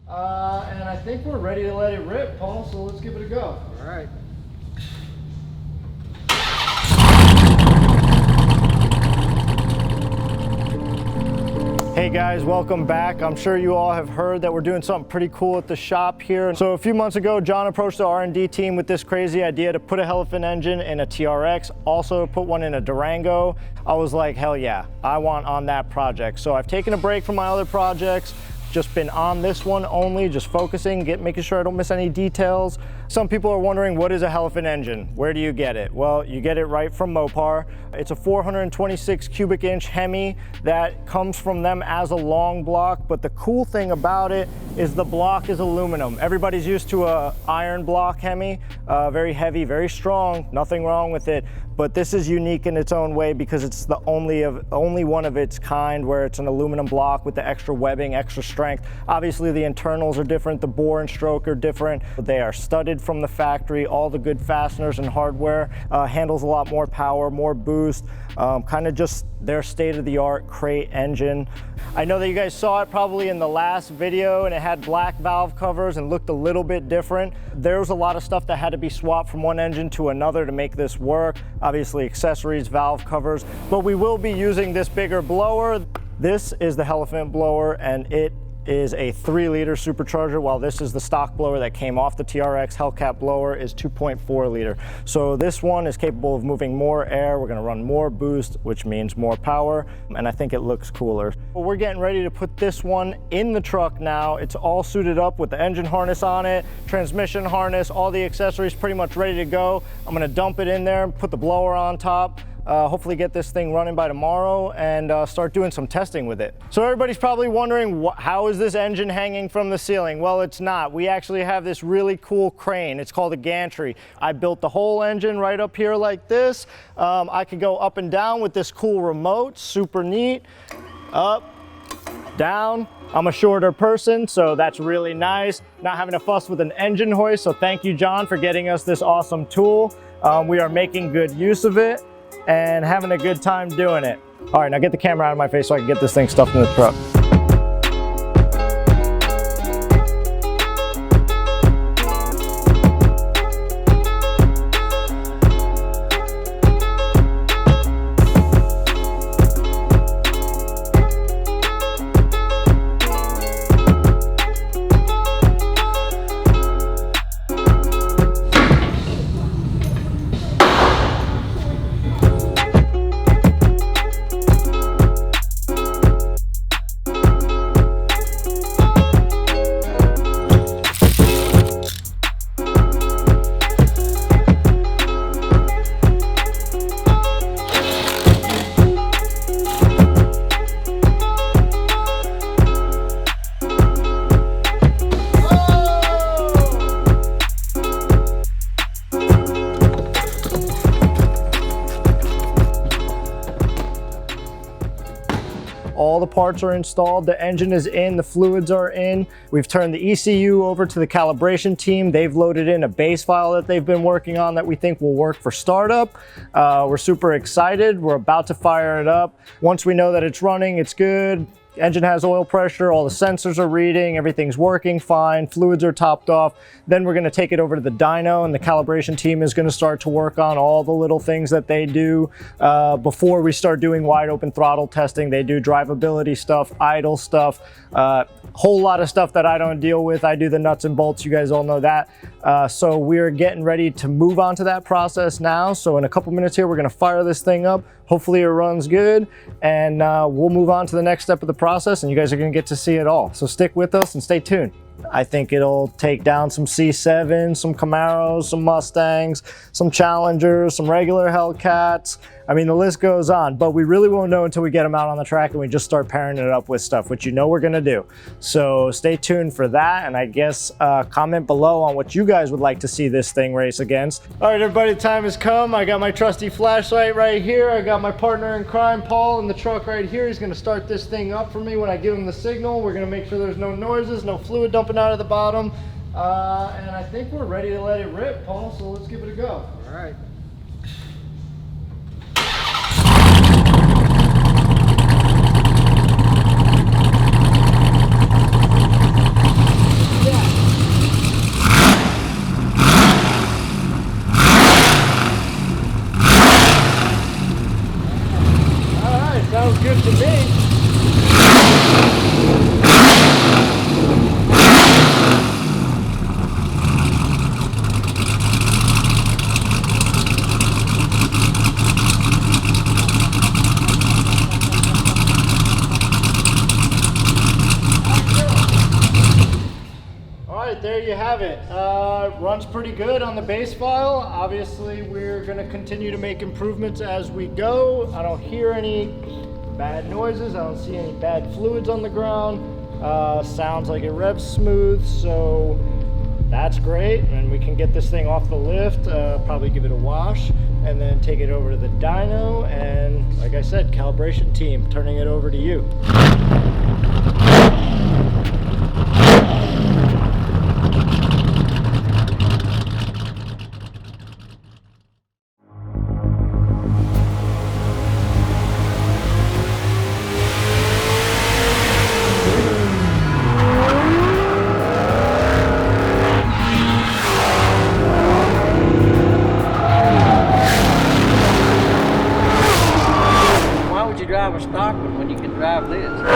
And I think we're ready to let it rip, Paul, so let's give it a go. All right. Hey guys, welcome back. I'm sure you all have heard that we're doing something pretty cool at the shop here. So a few months ago, John approached the R&D team with this crazy idea to put a Hellephant engine in a TRX, also put one in a Durango. I was like, hell yeah, I want on that project. So I've taken a break from my other projects, just been on this one only, just focusing, making sure I don't miss any details. Some people are wondering, what is a Hellephant engine? Where do you get it? Well, you get it right from Mopar. It's a 426 cubic inch Hemi that comes from them as a long block, but the cool thing about it is the block is aluminum. Everybody's used to a iron block Hemi, very heavy, very strong, nothing wrong with it. But this is unique in its own way because it's the only one of its kind where it's an aluminum block with the extra webbing, extra strength. Obviously the internals are different, the bore and stroke are different. They are studded from the factory, all the good fasteners and hardware. Handles a lot more power, more boost, kind of just their state-of-the-art crate engine. I know that you guys saw it probably in the last video and it had black valve covers and looked a little bit different. There was a lot of stuff that had to be swapped from one engine to another to make this work. Obviously accessories, valve covers, but we will be using this bigger blower. This is the Hellephant blower and it is a 3-liter supercharger, while this is the stock blower that came off the TRX Hellcat blower is 2.4 liter. So this one is capable of moving more air. We're gonna run more boost, which means more power, and I think it looks cooler. We're getting ready to put this one in the truck now. It's all suited up with the engine harness on it, transmission harness, all the accessories pretty much ready to go. I'm gonna dump it in there, put the blower on top, hopefully get this thing running by tomorrow and start doing some testing with it. So everybody's probably wondering, how is this engine hanging from the ceiling? Well, it's not. We actually have this really cool crane. It's called a gantry. I built the whole engine right up here like this. I can go up and down with this cool remote, super neat. Up, down. I'm a shorter person, so that's really nice. Not having to fuss with an engine hoist, so thank you, John, for getting us this awesome tool. We are making good use of it and having a good time doing it. All right, now get the camera out of my face so I can get this thing stuffed in the truck. All the parts are installed, the engine is in, the fluids are in. We've turned the ECU over to the calibration team. They've loaded in a base file that they've been working on that we think will work for startup. We're super excited. We're about to fire it up. Once we know that it's running, it's good. Engine has oil pressure, all the sensors are reading, everything's working fine, fluids are topped off. Then we're gonna take it over to the dyno and the calibration team is gonna start to work on all the little things that they do. Before we start doing wide open throttle testing, they do drivability stuff, idle stuff, whole lot of stuff that I don't deal with. I do the nuts and bolts, you guys all know that. So we're getting ready to move on to that process now. So in a couple minutes here, we're gonna fire this thing up. Hopefully it runs good, and we'll move on to the next step of the process, and you guys are gonna get to see it all. So stick with us and stay tuned. I think it'll take down some C7s, some Camaros, some Mustangs, some Challengers, some regular Hellcats. I mean, the list goes on, but we really won't know until we get them out on the track and we just start pairing it up with stuff, which you know we're gonna do. So stay tuned for that, and I guess comment below on what you guys would like to see this thing race against. All right, everybody, the time has come. I got my trusty flashlight right here. I got my partner in crime, Paul, in the truck right here. He's gonna start this thing up for me when I give him the signal. We're gonna make sure there's no noises, no fluid dumping out of the bottom. And I think we're ready to let it rip, Paul, so let's give it a go. All right. it, there you have it. Runs pretty good on the base file. Obviously, we're gonna continue to make improvements as we go. I don't hear any bad noises. I don't see any bad fluids on the ground. Sounds like it revs smooth, so that's great. And we can get this thing off the lift, probably give it a wash, and then take it over to the dyno. And like I said, calibration team, turning it over to you. Drive a stock one when you can drive this.